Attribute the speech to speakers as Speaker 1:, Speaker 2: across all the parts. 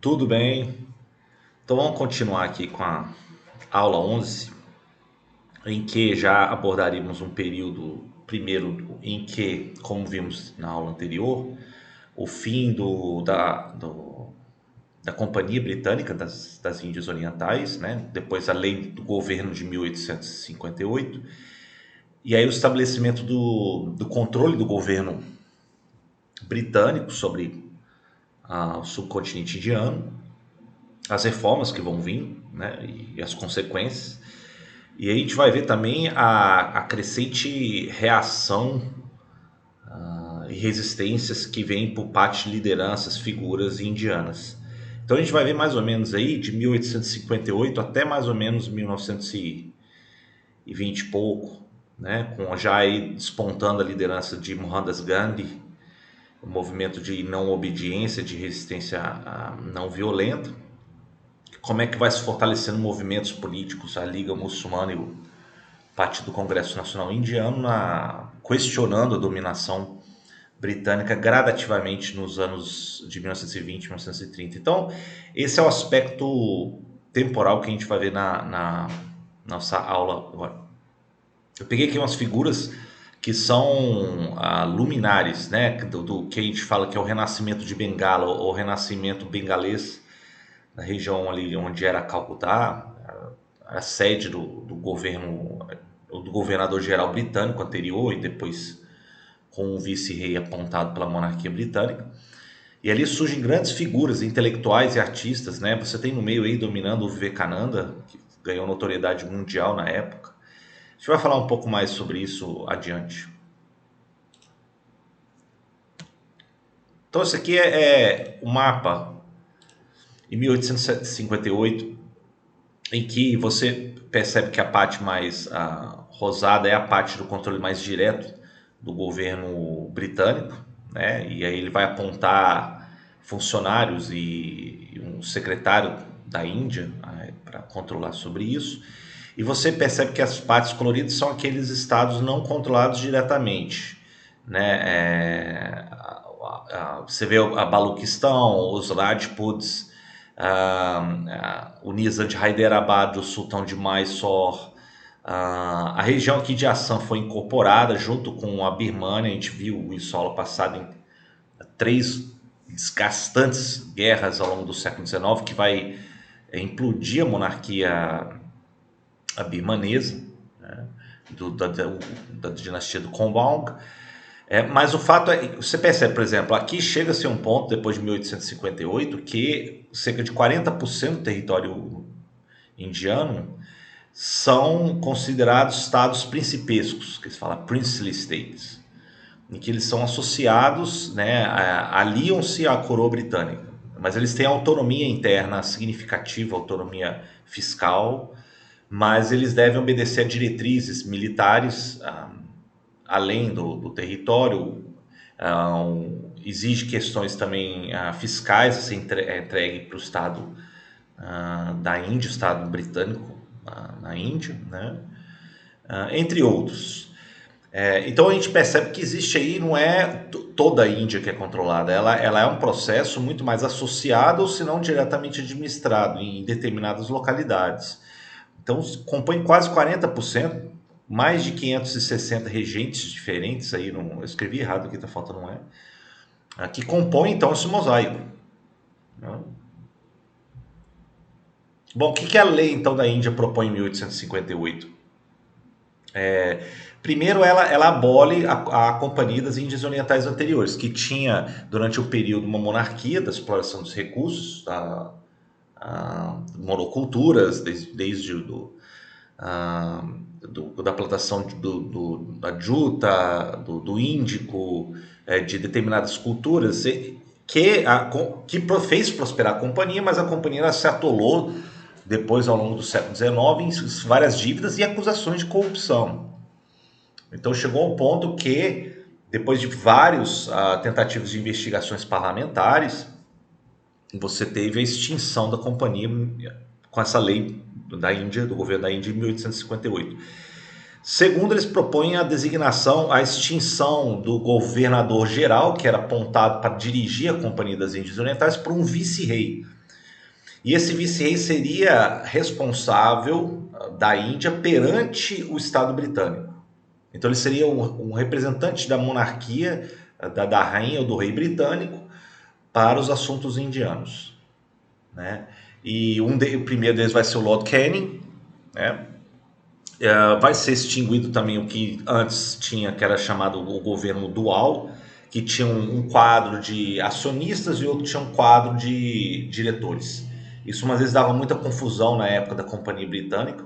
Speaker 1: Tudo bem? Então vamos continuar aqui com a aula 11, em que já abordaríamos um período primeiro em que, como vimos na aula anterior, o fim da Companhia Britânica das Índias Orientais, né? Depois a lei do governo de 1858, e aí o estabelecimento do controle do governo britânico sobre o subcontinente indiano, as reformas que vão vir, né, e as consequências. E aí a gente vai ver também a crescente reação e resistências que vem por parte de lideranças, figuras indianas. Então a gente vai ver mais ou menos aí de 1858 até mais ou menos 1920 e pouco, né, com já aí despontando a liderança de Mohandas Gandhi, o movimento de não obediência, de resistência não violenta. Como é que vai se fortalecendo movimentos políticos, a Liga Muçulmana e o Partido do Congresso Nacional Indiano, questionando a dominação britânica gradativamente nos anos de 1920 e 1930. Então, esse é o aspecto temporal que a gente vai ver na nossa aula agora. Eu peguei aqui umas figuras que são luminares, né, do que a gente fala que é o renascimento de Bengala, ou renascimento bengalês, na região ali onde era Calcutá, a sede do governo, do governador-geral britânico anterior, e depois com o vice-rei apontado pela monarquia britânica. E ali surgem grandes figuras intelectuais e artistas, né? Você tem no meio aí dominando o Vivekananda, que ganhou notoriedade mundial na época. A gente vai falar um pouco mais sobre isso adiante. Então, esse aqui é o mapa em 1858, em que você percebe que a parte mais rosada é a parte do controle mais direto do governo britânico, né? E aí ele vai apontar funcionários e um secretário da Índia para controlar sobre isso. E você percebe que as partes coloridas são aqueles estados não controlados diretamente, né? Você vê a Baluquistão, os Rajputs, o Nizam de Hyderabad, o Sultão de Mysore. A região aqui de Assam foi incorporada junto com a Birmânia. A gente viu isso aula passada em três desgastantes guerras ao longo do século XIX, que vai implodir a monarquia birmanesa, né, da dinastia do Kuomintang. Mas o fato é, você percebe, por exemplo, aqui chega-se a um ponto, depois de 1858, que cerca de 40% do território indiano são considerados estados principescos, que se fala princely states, em que eles são associados, né, aliam-se à coroa britânica, mas eles têm autonomia interna significativa, autonomia fiscal, mas eles devem obedecer a diretrizes militares, além do território. Exige questões também fiscais a ser entregue para o Estado da Índia, o Estado britânico na Índia, né? Entre outros. Então a gente percebe que existe aí, não é toda a Índia que é controlada, ela é um processo muito mais associado, ou se não diretamente administrado em determinadas localidades. Então compõe quase 40%, mais de 560 regentes diferentes, aí eu escrevi errado aqui, tá faltando um que compõe então esse mosaico, né? Bom, o que a lei então da Índia propõe em 1858? Primeiro, ela abole a Companhia das Índias Orientais anteriores, que tinha, durante o período, uma monarquia da exploração dos recursos, monoculturas, desde da plantação da juta, do índico, de determinadas culturas, que fez prosperar a companhia, mas a companhia se atolou depois, ao longo do século XIX, em várias dívidas e acusações de corrupção. Então chegou ao ponto que, depois de vários tentativas de investigações parlamentares, você teve a extinção da companhia com essa lei da Índia, do governo da Índia, em 1858. Segundo, eles propõem a designação, a extinção do governador-geral, que era apontado para dirigir a Companhia das Índias Orientais, por um vice-rei. E esse vice-rei seria responsável da Índia perante o Estado britânico. Então ele seria um representante da monarquia, da rainha ou do rei britânico, para os assuntos indianos, né? E o primeiro deles vai ser o Lord Canning, né? Vai ser extinguido também o que antes tinha, que era chamado o governo dual, que tinha um quadro de acionistas e outro tinha um quadro de diretores. Isso às vezes dava muita confusão na época da Companhia Britânica.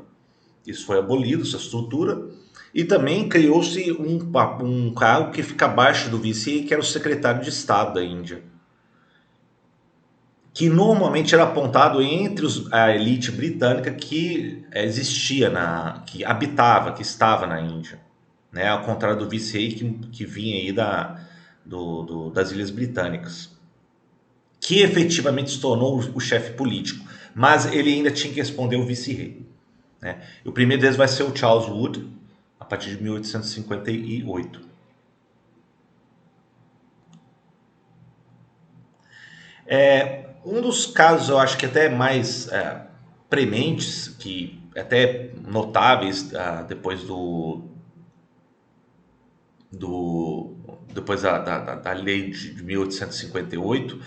Speaker 1: Isso foi abolido, essa estrutura. E também criou-se um cargo que fica abaixo do vice, que era o secretário de Estado da Índia, que normalmente era apontado entre a elite britânica que existia, que habitava, que estava na Índia, né? Ao contrário do vice-rei que vinha aí das Ilhas Britânicas, que efetivamente se tornou o chefe político, mas ele ainda tinha que responder ao vice-rei, né? E o primeiro deles vai ser o Charles Wood, a partir de 1858. Um dos casos, eu acho que até mais prementes, que até notáveis depois do depois da lei de 1858,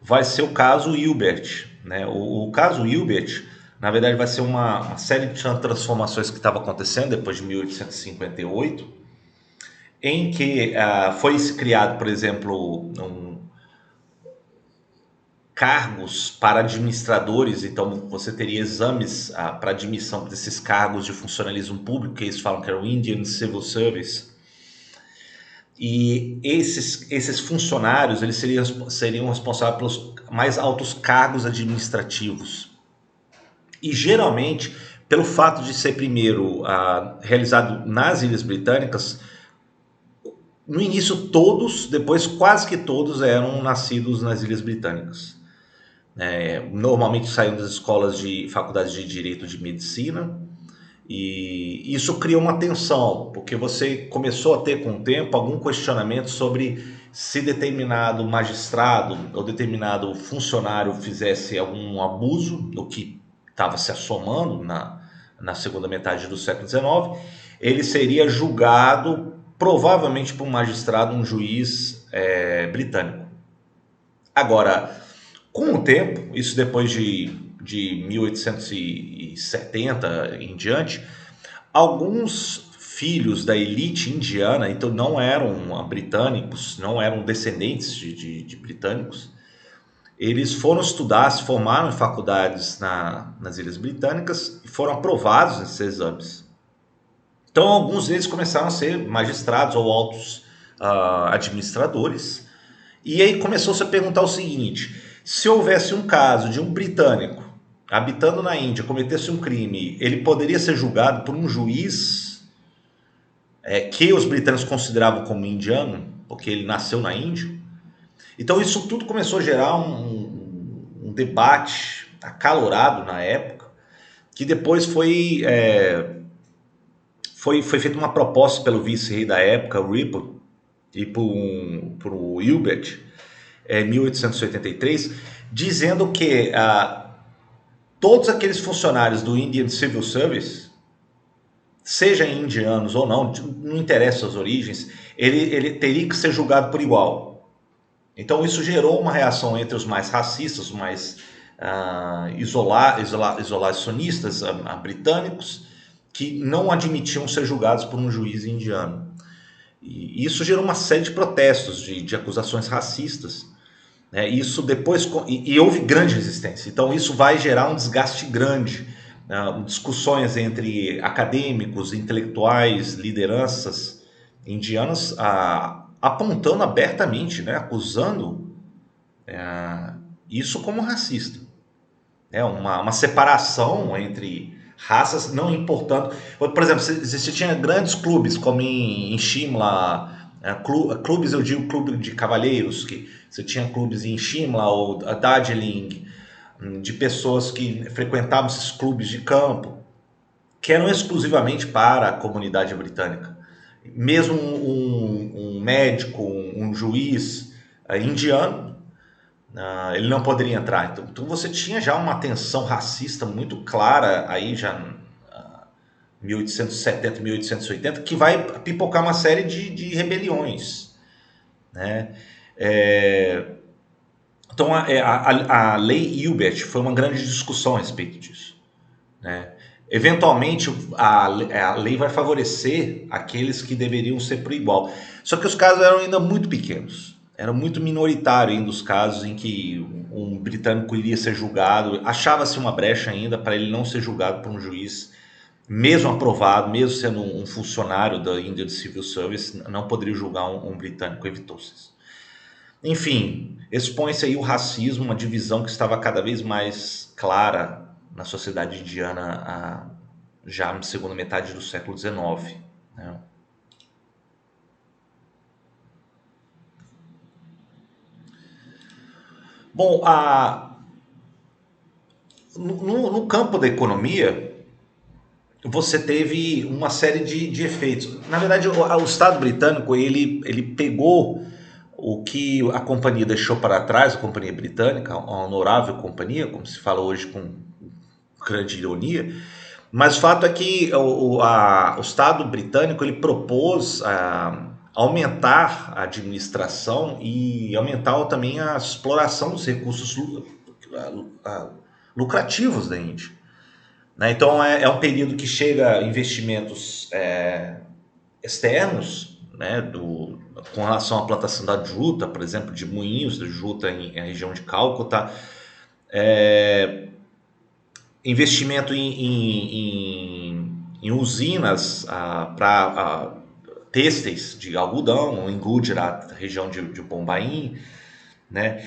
Speaker 1: vai ser o caso Hilbert, né? O caso Hilbert, na verdade, vai ser uma série de transformações que estava acontecendo depois de 1858, em que foi criado, por exemplo, cargos para administradores. Então você teria exames para admissão desses cargos de funcionalismo público, que eles falam que era o Indian Civil Service. E esses funcionários eles seriam responsáveis pelos mais altos cargos administrativos. E geralmente, pelo fato de ser primeiro realizado nas Ilhas Britânicas, no início todos, depois quase que todos eram nascidos nas Ilhas Britânicas. Normalmente saíam das escolas de faculdades de direito, de medicina, e isso criou uma tensão, porque você começou a ter com o tempo algum questionamento sobre se determinado magistrado ou determinado funcionário fizesse algum abuso, o que estava se assomando na segunda metade do século XIX, ele seria julgado provavelmente por um magistrado, um juiz britânico. Agora, com o tempo, isso depois de 1870 em diante, alguns filhos da elite indiana, então não eram britânicos, não eram descendentes de britânicos, eles foram estudar, se formaram em faculdades nas Ilhas Britânicas e foram aprovados nesses exames. Então, alguns deles começaram a ser magistrados ou altos administradores. E aí começou-se a perguntar o seguinte: se houvesse um caso de um britânico habitando na Índia, cometesse um crime, ele poderia ser julgado por um juiz que os britânicos consideravam como indiano, porque ele nasceu na Índia? Então isso tudo começou a gerar um debate acalorado na época, que depois foi feita uma proposta pelo vice-rei da época, o Ripple, e por o Hilbert, em 1883, dizendo que todos aqueles funcionários do Indian Civil Service, sejam indianos ou não, não interessa as origens, ele teria que ser julgado por igual. Então isso gerou uma reação entre os mais racistas, os mais isolacionistas britânicos, que não admitiam ser julgados por um juiz indiano. E isso gerou uma série de protestos, de acusações racistas. Isso depois e houve grande resistência. Então isso vai gerar um desgaste grande, discussões entre acadêmicos, intelectuais, lideranças indianas, apontando abertamente, acusando isso como racista. Uma separação entre raças, não importando. Por exemplo, você tinha grandes clubes, como em Shimla, clubes, eu digo clube de cavalheiros, que você tinha clubes em Shimla ou Darjeeling, de pessoas que frequentavam esses clubes de campo, que eram exclusivamente para a comunidade britânica. Mesmo um médico, um juiz indiano, ele não poderia entrar. Então você tinha já uma tensão racista muito clara aí já 1870, 1880, que vai pipocar uma série de rebeliões, né? É, então a lei Hilbert foi uma grande discussão a respeito disso, né? Eventualmente a lei vai favorecer aqueles que deveriam ser por igual. Só que os casos eram ainda muito pequenos. Era muito minoritário ainda os casos em que um britânico iria ser julgado. Achava-se uma brecha ainda para ele não ser julgado por um juiz, mesmo aprovado, mesmo sendo um funcionário da Indian Civil Service, não poderia julgar um britânico, evitou-se. Enfim, expõe-se aí o racismo, uma divisão que estava cada vez mais clara na sociedade indiana já na segunda metade do século XIX, né? Bom, no campo da economia, você teve uma série de efeitos. Na verdade, o Estado britânico ele pegou o que a companhia deixou para trás, a companhia britânica, a honorável companhia, como se fala hoje com grande ironia, mas o fato é que o Estado britânico ele propôs aumentar a administração e aumentar também a exploração dos recursos lucrativos da Índia, né? Então é um período que chega investimentos externos, né, com relação à plantação da juta, por exemplo, de moinhos de juta na região de Cálcuta, investimento em usinas para têxteis de algodão, em Gujarat, região de Bombaim, né?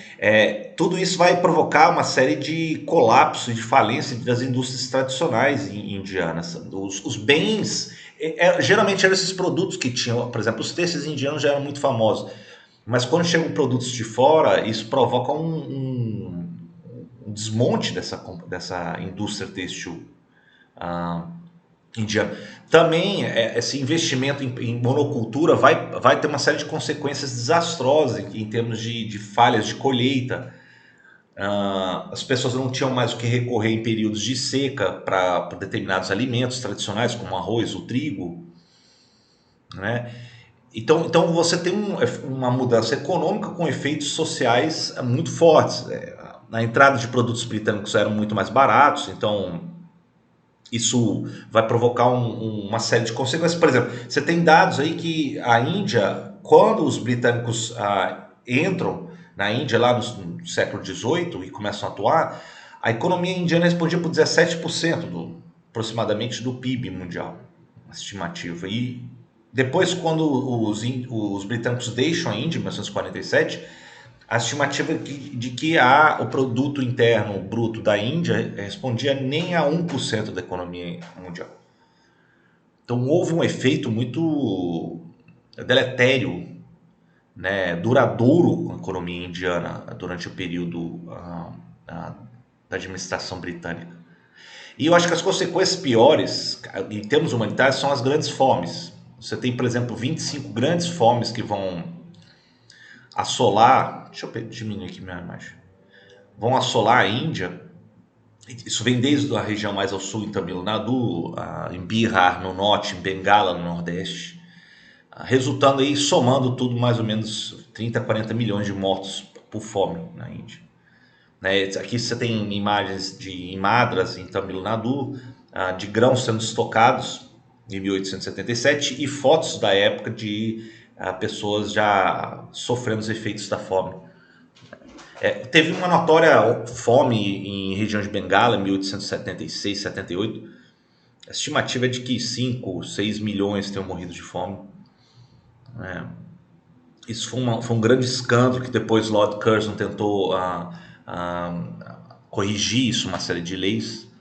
Speaker 1: Tudo isso vai provocar uma série de colapso e de falência das indústrias tradicionais indianas. Os bens, geralmente eram esses produtos que tinham, por exemplo, os têxteis indianos já eram muito famosos, mas quando chegam produtos de fora, isso provoca um desmonte dessa indústria têxtil ah, indiana. Também esse investimento em monocultura vai ter uma série de consequências desastrosas em termos de falhas de colheita. As pessoas não tinham mais o que recorrer em períodos de seca para determinados alimentos tradicionais, como o arroz, o trigo, né? Então você tem uma mudança econômica com efeitos sociais muito fortes. A entrada de produtos britânicos eram muito mais baratos, então isso vai provocar uma série de consequências. Por exemplo, você tem dados aí que a Índia, quando os britânicos entram na Índia lá no século XVIII e começam a atuar, a economia indiana respondia por 17% aproximadamente do PIB mundial, uma estimativa. E depois, quando os britânicos deixam a Índia em 1947, a estimativa de que o produto interno bruto da Índia respondia nem a 1% da economia mundial. Então houve um efeito muito deletério, né, duradouro com a economia indiana durante o período da administração britânica. E eu acho que as consequências piores, em termos humanitários, são as grandes fomes. Você tem, por exemplo, 25 grandes fomes que vão assolar. Deixa eu diminuir aqui minha imagem. Vão assolar a Índia. Isso vem desde a região mais ao sul, em Tamil Nadu, em Bihar no norte, em Bengala no nordeste, resultando aí, somando tudo, mais ou menos 30 a 40 milhões de mortos por fome na Índia, né? Aqui você tem imagens em Madras, em Tamil Nadu, de grãos sendo estocados em 1877 e fotos da época de pessoas já sofrendo os efeitos da fome. Teve uma notória fome em região de Bengala em 1876, 78. A estimativa é de que 5, 6 milhões tenham morrido de fome. Isso foi um grande escândalo que depois Lord Curzon tentou corrigir isso, uma série de leis,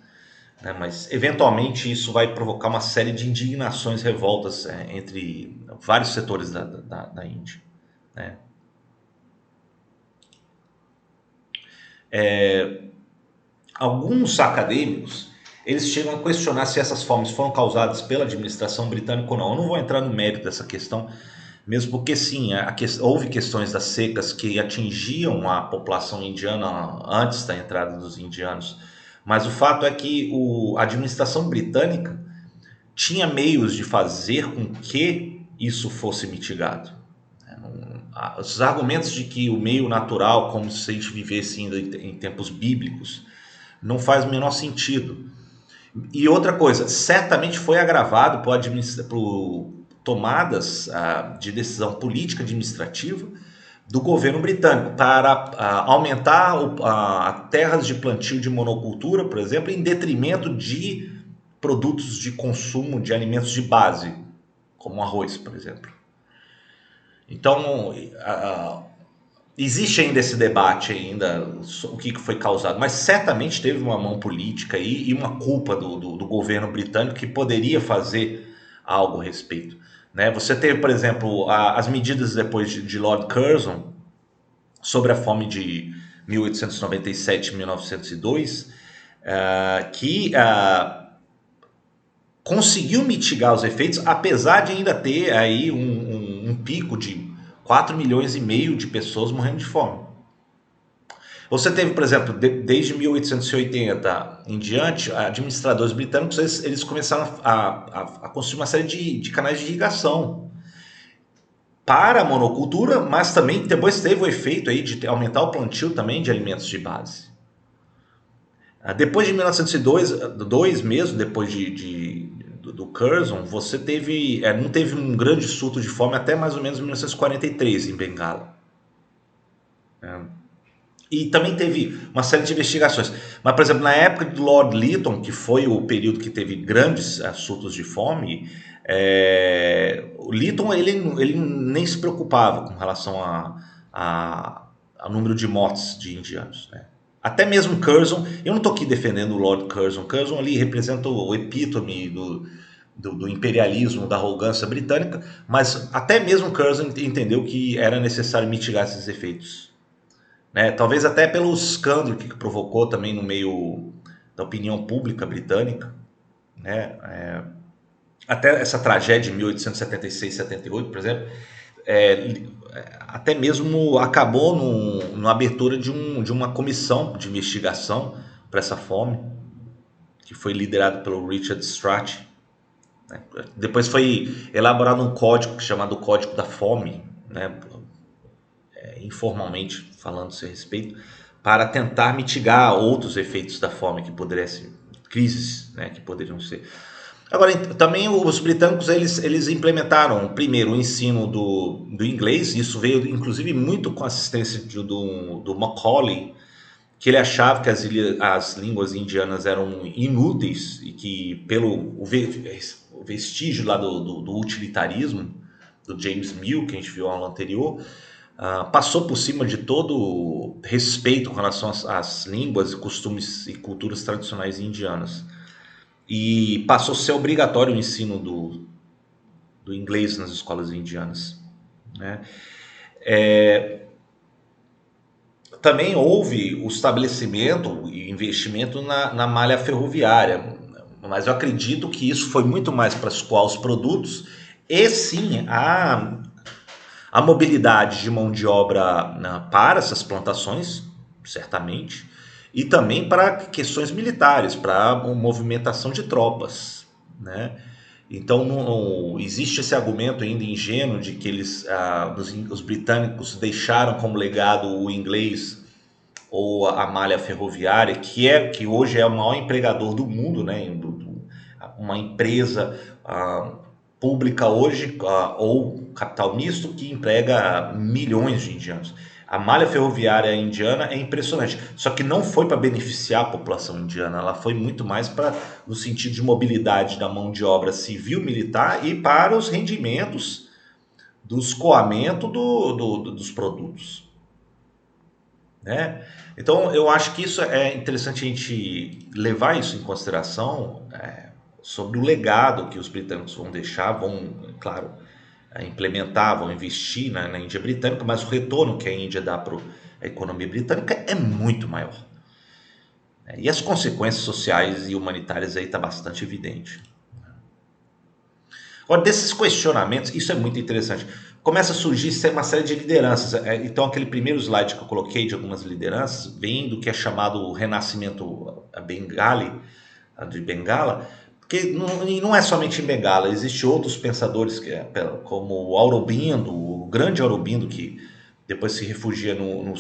Speaker 1: né? Mas eventualmente isso vai provocar uma série de indignações, revoltas entre vários setores da Índia, né? Alguns acadêmicos eles chegam a questionar se essas fomes foram causadas pela administração britânica ou não. Eu não vou entrar no mérito dessa questão, mesmo porque sim, houve questões das secas que atingiam a população indiana antes da entrada dos indianos, mas o fato é que a administração britânica tinha meios de fazer com que isso fosse mitigado. Os argumentos de que o meio natural, como se a gente vivesse ainda em tempos bíblicos, não faz o menor sentido. E outra coisa, certamente foi agravado por tomadas de decisão política administrativa do governo britânico para aumentar terras de plantio de monocultura, por exemplo, em detrimento de produtos de consumo de alimentos de base, como arroz, por exemplo. Então, existe ainda esse debate ainda, o que foi causado, mas certamente teve uma mão política aí e uma culpa do governo britânico que poderia fazer algo a respeito. Né? Você teve, por exemplo, as medidas depois de Lord Curzon sobre a fome de 1897 e 1902, que conseguiu mitigar os efeitos, apesar de ainda ter aí um pico de 4 milhões e meio de pessoas morrendo de fome. Você teve, por exemplo, desde 1880 em diante, administradores britânicos eles começaram a construir uma série de canais de irrigação para a monocultura, mas também depois teve o efeito aí de aumentar o plantio também de alimentos de base. Depois de 1902 mesmo, depois do Curzon, você não teve um grande surto de fome até mais ou menos 1943 em Bengala. E também teve uma série de investigações. Mas, por exemplo, na época do Lord Lytton, que foi o período que teve grandes surtos de fome, o Lytton ele nem se preocupava com relação ao número de mortes de indianos. Né? Até mesmo Curzon, eu não estou aqui defendendo o Lord Curzon. Curzon ali representa o epítome do imperialismo, da arrogância britânica, mas até mesmo Curzon entendeu que era necessário mitigar esses efeitos. Né? Talvez até pelo escândalo que provocou também no meio da opinião pública britânica. Né? Até essa tragédia de 1876-78, por exemplo, até mesmo acabou na abertura de uma comissão de investigação para essa fome, que foi liderado pelo Richard Strachey. Né? Depois foi elaborado um código chamado Código da Fome, né? Informalmente falando a seu respeito, para tentar mitigar outros efeitos da fome que poderiam ser, crises, né, que poderiam ser. Agora, também os britânicos eles implementaram primeiro o ensino do inglês, isso veio inclusive muito com a assistência do Macaulay, que ele achava que as línguas indianas eram inúteis e que pelo vestígio lá do utilitarismo, do James Mill, que a gente viu na aula anterior, passou por cima de todo respeito com relação às línguas, costumes e culturas tradicionais indianas. E passou a ser obrigatório o ensino do inglês nas escolas indianas. Né? Também houve o estabelecimento e investimento na malha ferroviária, mas eu acredito que isso foi muito mais para escoar os produtos e sim a mobilidade de mão de obra para essas plantações, certamente, e também para questões militares, para a movimentação de tropas. Né? Então não existe esse argumento ainda ingênuo de que os britânicos deixaram como legado o inglês ou a malha ferroviária, que hoje é o maior empregador do mundo, né? Uma empresa pública hoje, ou capital misto, que emprega milhões de indianos. A malha ferroviária indiana é impressionante, só que não foi para beneficiar a população indiana, ela foi muito mais no sentido de mobilidade da mão de obra civil, militar e para os rendimentos do escoamento dos produtos. Né? Então eu acho que isso é interessante a gente levar isso em consideração sobre o legado que os britânicos vão deixar, vão, claro, implementar, vão investir na Índia britânica, mas o retorno que a Índia dá para a economia britânica é muito maior. E as consequências sociais e humanitárias aí está bastante evidente. Agora, desses questionamentos, isso é muito interessante. começa a surgir uma série de lideranças. Então, aquele primeiro slide que eu coloquei de algumas lideranças vem do que é chamado o Renascimento Bengali, de Bengala, porque não é somente em Bengala, existem outros pensadores, como o Aurobindo, o grande Aurobindo, que depois se refugia num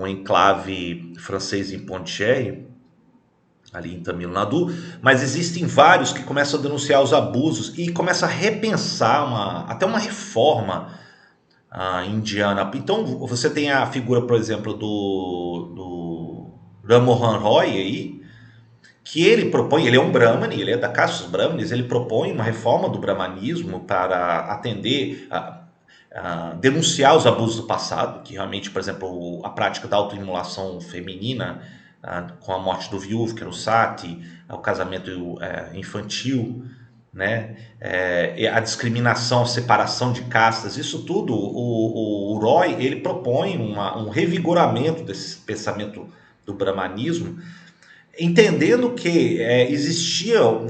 Speaker 1: enclave francês em Pondicherry, ali em Tamil Nadu, mas existem vários que começam a denunciar os abusos e começam a repensar até uma reforma indiana. Então você tem a figura, por exemplo, do Ram Mohan Roy aí, que ele propõe, ele é um Brahmane, ele é da casta dos Brahmanes, ele propõe uma reforma do brahmanismo para atender denunciar os abusos do passado, que realmente, por exemplo, a prática da autoimolação feminina, com a morte do viúvo, que era o sati, o casamento infantil, né? A discriminação, a separação de castas, isso tudo, o Roy, ele propõe um revigoramento desse pensamento do brahmanismo, entendendo que existiam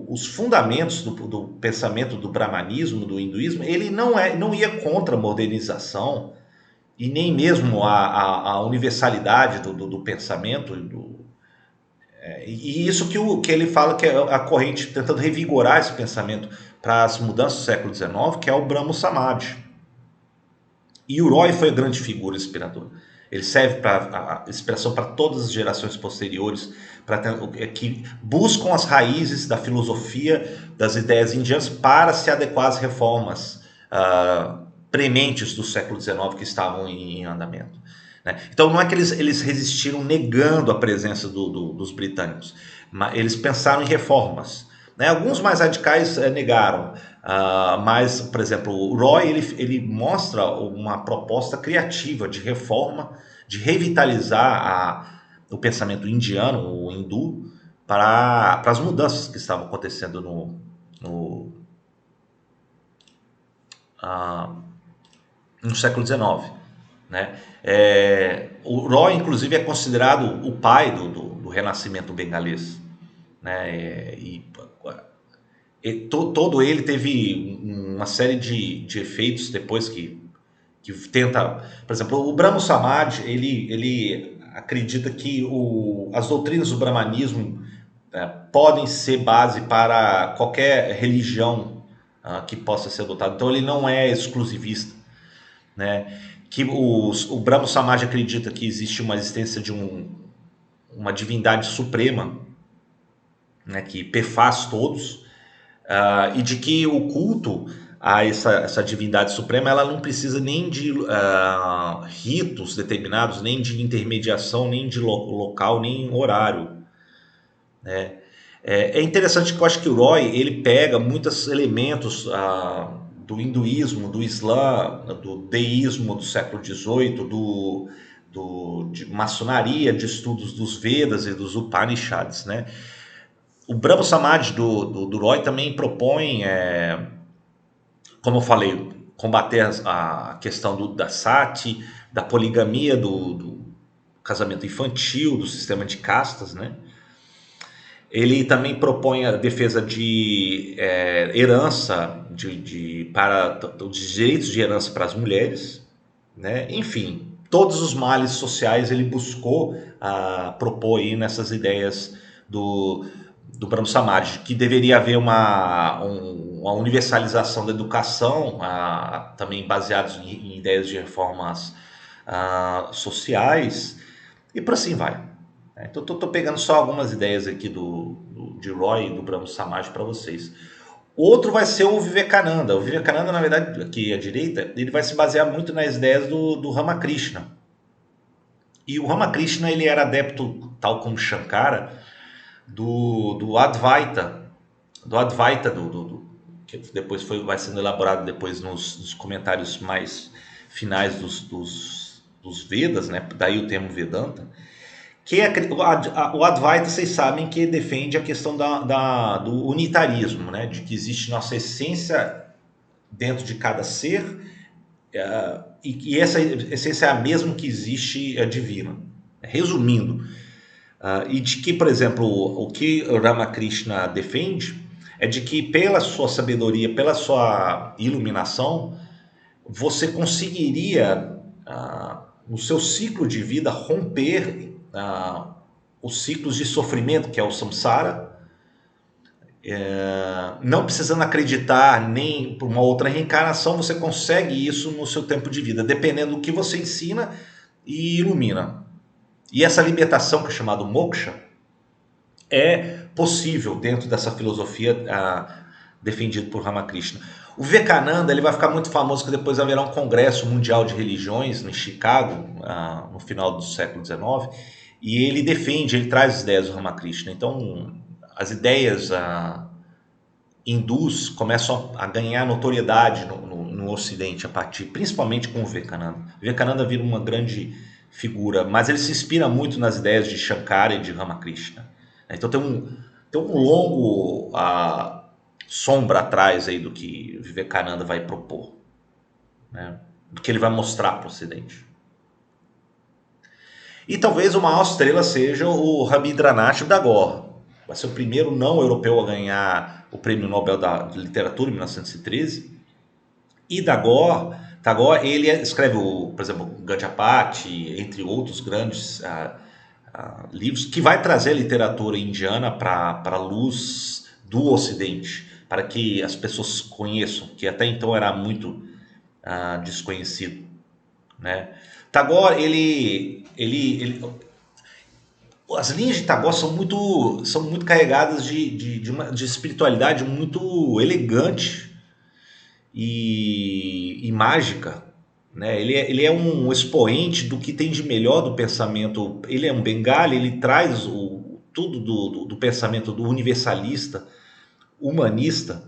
Speaker 1: os fundamentos do pensamento do brahmanismo, do hinduísmo, ele não ia contra a modernização e nem mesmo a universalidade do pensamento. E isso que ele fala que é a corrente tentando revigorar esse pensamento para as mudanças do século XIX, que é o Brahmo Samadhi. E o Roy foi a grande figura inspiradora. Ele serve para a inspiração para todas as gerações posteriores, que buscam as raízes da filosofia, das ideias indianas para se adequar às reformas prementes do século XIX que estavam em andamento. Né? Então não é que eles resistiram negando a presença dos britânicos, mas eles pensaram em reformas. Né? Alguns mais radicais negaram, mas, por exemplo, o Roy ele mostra uma proposta criativa de reforma, de revitalizar o pensamento indiano, o hindu, para as mudanças que estavam acontecendo no século XIX. Né? O Roy, inclusive, é considerado o pai do renascimento bengalês. Né? Todo ele teve uma série de efeitos depois que tenta... Por exemplo, o Brahmo Samadhi, ele acredita que as doutrinas do brahmanismo podem ser base para qualquer religião que possa ser adotada. Então ele não é exclusivista. Né? Que o Brahmo Samadhi acredita que existe uma existência de uma divindade suprema, né, que perfaz todos, e de que o culto a essa divindade suprema ela não precisa nem de ritos determinados, nem de intermediação, nem de local, nem horário. Né? É interessante que eu acho que o Roy ele pega muitos elementos do hinduísmo, do islã, do deísmo do século XVIII, de maçonaria, de estudos dos Vedas e dos Upanishads, né? O Brahmo Samadhi do Roy também propõe, como eu falei, combater a questão da sati, da poligamia, do casamento infantil, do sistema de castas, né? Ele também propõe a defesa de herança, para os direitos de herança para as mulheres, né? Enfim, todos os males sociais ele buscou propor aí nessas ideias do Brahmo Samadhi, que deveria haver uma universalização da educação, também baseados em ideias de reformas sociais, e por assim vai. Então estou pegando só algumas ideias aqui de Roy e do Brahmo Samadhi para vocês. Outro vai ser o Vivekananda. O Vivekananda, na verdade, aqui à direita, ele vai se basear muito nas ideias do Ramakrishna. E o Ramakrishna ele era adepto, tal como Shankara, do Advaita, que depois vai sendo elaborado depois nos comentários mais finais dos Vedas, né? Daí o termo Vedanta. Que o Advaita, vocês sabem que defende a questão do unitarismo, né? De que existe nossa essência dentro de cada ser, e essa essência é a mesma que existe divina. Resumindo, e de que, por exemplo, o que Ramakrishna defende é de que pela sua sabedoria, pela sua iluminação, você conseguiria, no seu ciclo de vida, romper os ciclos de sofrimento, que é o samsara, não precisando acreditar nem por uma outra reencarnação, você consegue isso no seu tempo de vida, dependendo do que você ensina e ilumina. E essa libertação, que é chamada moksha, é possível dentro dessa filosofia defendida por Ramakrishna. O Vivekananda, ele vai ficar muito famoso, que depois haverá um congresso mundial de religiões em Chicago, no final do século XIX, e ele defende, ele traz as ideias do Ramakrishna. Então, as ideias hindus começam a ganhar notoriedade no Ocidente, a partir, principalmente com o Vivekananda. O Vivekananda vira uma grande figura, mas ele se inspira muito nas ideias de Shankara e de Ramakrishna. Então tem um longo sombra atrás aí do que Vivekananda vai propor, né? Do que ele vai mostrar para o Ocidente. E talvez uma maior estrela seja o Rabindranath Tagore. Vai ser o primeiro não europeu a ganhar o Prêmio Nobel de Literatura em 1913. E Tagore, ele escreve, por exemplo, Gandhapati, entre outros grandes livros, que vai trazer a literatura indiana para a luz do Ocidente, para que as pessoas conheçam, que até então era muito desconhecido, né? Tagore, as linhas de Tagore são muito carregadas de espiritualidade muito elegante e mágica, né? Ele é um expoente do que tem de melhor do pensamento. Ele é um Bengali, ele traz tudo do pensamento do universalista, humanista,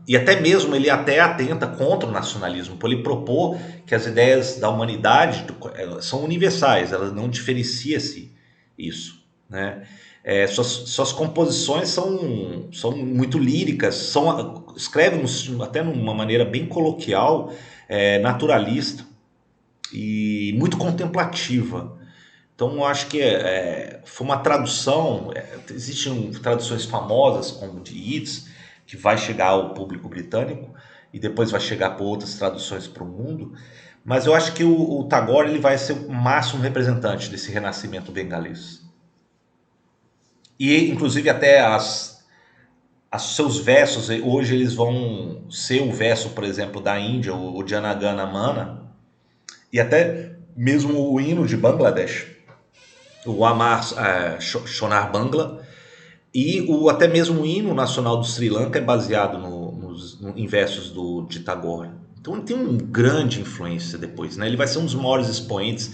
Speaker 1: e até mesmo ele até atenta contra o nacionalismo, por ele propor que as ideias da humanidade são universais, elas não diferenciam-se isso, né? Suas composições são muito líricas, escreve até numa maneira bem coloquial, naturalista e muito contemplativa. Então eu acho que foi uma tradução, existem traduções famosas como de Yeats, que vai chegar ao público britânico e depois vai chegar por outras traduções para o mundo, mas eu acho que o Tagore ele vai ser o máximo representante desse renascimento bengalês. E inclusive até seus versos, hoje eles vão ser o verso, por exemplo, da Índia, o Janagana Mana, e até mesmo o hino de Bangladesh, o Amar Shonar Bangla, e até mesmo o hino nacional do Sri Lanka é baseado em versos de Tagore. Então ele tem uma grande influência depois, né? Ele vai ser um dos maiores expoentes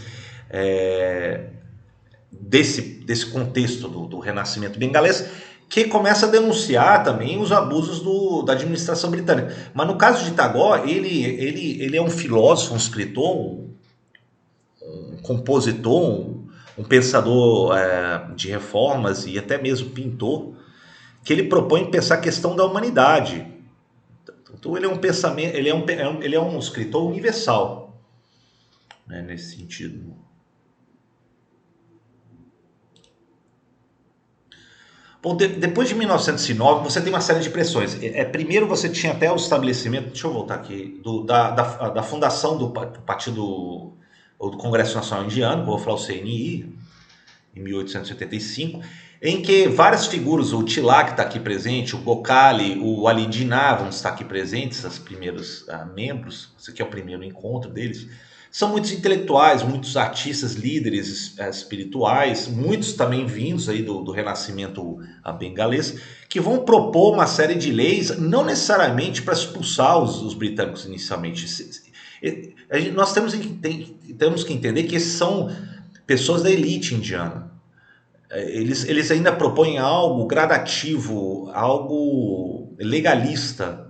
Speaker 1: desse contexto do renascimento bengalês, que começa a denunciar também os abusos da administração britânica. Mas no caso de Tagore, ele é um filósofo, um escritor, um compositor, um pensador de reformas e até mesmo pintor, que ele propõe pensar a questão da humanidade. Então ele é um pensamento, ele é um escritor universal, né, nesse sentido. Bom, depois de 1909, você tem uma série de pressões. Primeiro você tinha até o estabelecimento, deixa eu voltar aqui, da fundação do Partido, ou do Congresso Nacional Indiano, vou falar o CNI, em 1885, em que várias figuras, o Tilak está aqui presente, o Gokhale, o Ali Jinnah vão estar aqui presentes, os primeiros membros, esse aqui é o primeiro encontro deles. São muitos intelectuais, muitos artistas, líderes espirituais, muitos também vindos aí do renascimento bengalês, que vão propor uma série de leis, não necessariamente para expulsar os britânicos inicialmente. Nós temos que entender que esses são pessoas da elite indiana. Eles ainda propõem algo gradativo, algo legalista,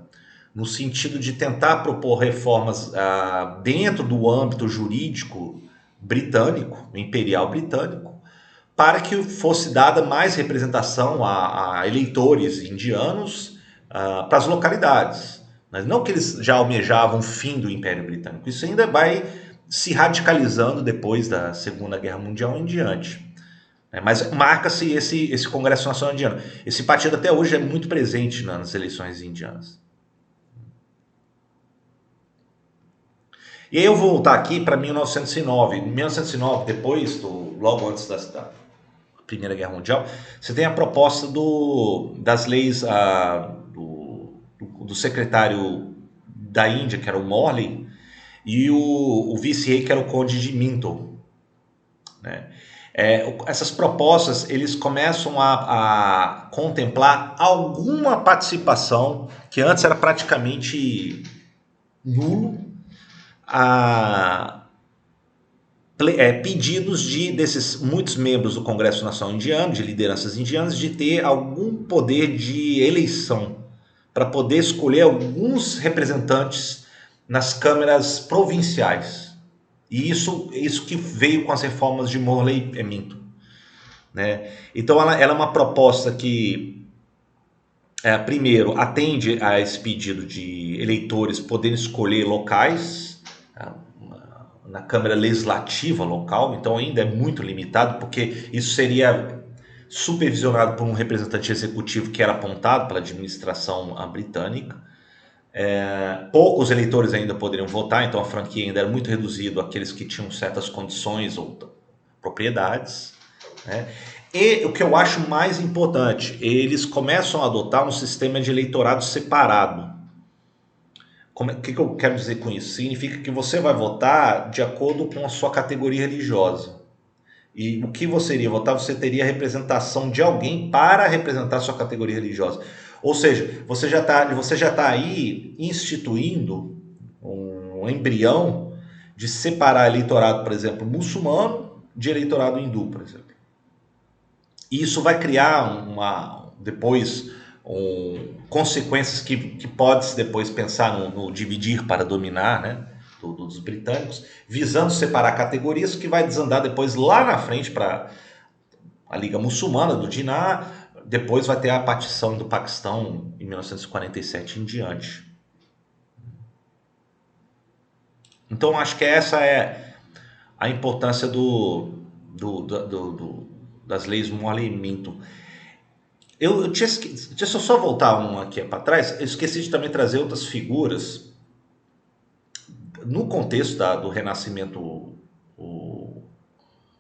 Speaker 1: no sentido de tentar propor reformas dentro do âmbito jurídico britânico, imperial britânico, para que fosse dada mais representação a eleitores indianos para as localidades. Mas não que eles já almejavam o fim do Império Britânico. Isso ainda vai se radicalizando depois da Segunda Guerra Mundial em diante. Mas marca-se esse Congresso Nacional Indiano. Esse partido até hoje é muito presente nas eleições indianas. E aí eu vou voltar aqui para 1909. Em 1909, logo antes da Primeira Guerra Mundial, você tem a proposta das leis do secretário da Índia, que era o Morley, e o vice-rei, que era o Conde de Minto, né? Essas propostas, eles começam a contemplar alguma participação que antes era praticamente nulo, pedidos desses muitos membros do Congresso Nacional Indiano, de lideranças indianas, de ter algum poder de eleição para poder escolher alguns representantes nas câmeras provinciais. E isso que veio com as reformas de Morley e Minto, né? Então ela é uma proposta que, primeiro, atende a esse pedido de eleitores poderem escolher locais na Câmara Legislativa local, então ainda é muito limitado, porque isso seria supervisionado por um representante executivo que era apontado pela administração britânica. Poucos eleitores ainda poderiam votar, então a franquia ainda era muito reduzido àqueles que tinham certas condições ou propriedades, né? E o que eu acho mais importante, eles começam a adotar um sistema de eleitorado separado. O que eu quero dizer com isso? Significa que você vai votar de acordo com a sua categoria religiosa. E o que você iria votar, você teria a representação de alguém para representar a sua categoria religiosa. Ou seja, você já tá aí instituindo um embrião de separar eleitorado, por exemplo, muçulmano de eleitorado hindu, por exemplo. E isso vai criar depois consequências que pode-se depois pensar no dividir para dominar, né, dos britânicos, visando separar categorias, que vai desandar depois lá na frente para a Liga Muçulmana do Jinnah. Depois vai ter a partição do Paquistão em 1947 em diante. Então acho que essa é a importância das leis Morley e Minto. Deixa eu só voltar um aqui para trás. Eu esqueci de também trazer outras figuras no contexto do Renascimento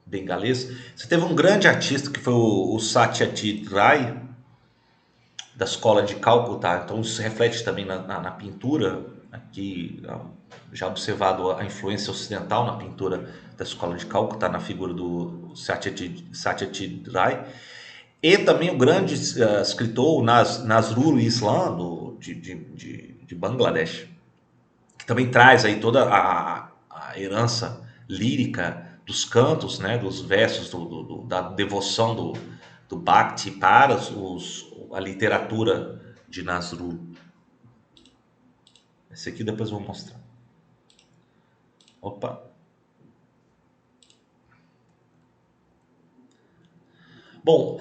Speaker 1: bengalês. Você teve um grande artista que foi o Satyajit Ray, da escola de Calcutá. Então isso reflete também na pintura, aqui já observado a influência ocidental na pintura da escola de Calcutá, na figura do Satyajit Ray. E também o grande escritor Nazrul Islam, de Bangladesh, que também traz aí toda a herança lírica dos cantos, né, dos versos, da devoção do Bhakti para a literatura de Nazrul. Esse aqui depois eu vou mostrar. Opa! Bom,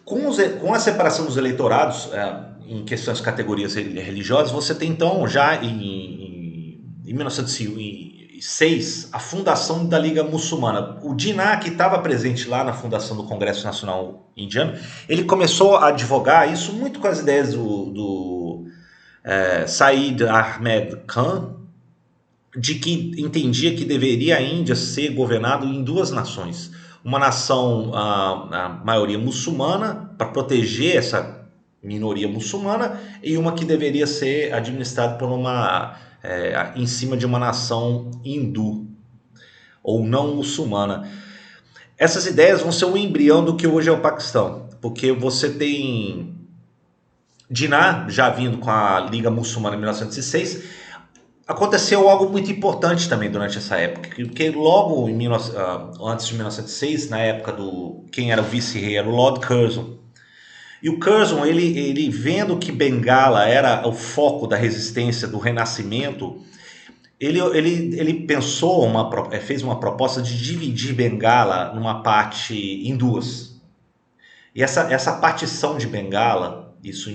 Speaker 1: com a separação dos eleitorados em questões de categorias religiosas, você tem então já em 1906 a fundação da Liga Muçulmana. O Jinnah, que estava presente lá na fundação do Congresso Nacional Indiano, ele começou a advogar isso muito com as ideias do Said Ahmed Khan, de que entendia que deveria a Índia ser governado em duas nações. Uma nação, a maioria muçulmana, para proteger essa minoria muçulmana, e uma que deveria ser administrada por em cima de uma nação hindu ou não muçulmana. Essas ideias vão ser um embrião do que hoje é o Paquistão, porque você tem Jinnah já vindo com a Liga Muçulmana em 1906. Aconteceu algo muito importante também durante essa época, porque logo antes de 1906, na época quem era o vice-rei era o Lord Curzon. E o Curzon, ele vendo que Bengala era o foco da resistência, do renascimento, ele pensou, fez uma proposta de dividir Bengala numa parte em duas. E essa partição de Bengala, isso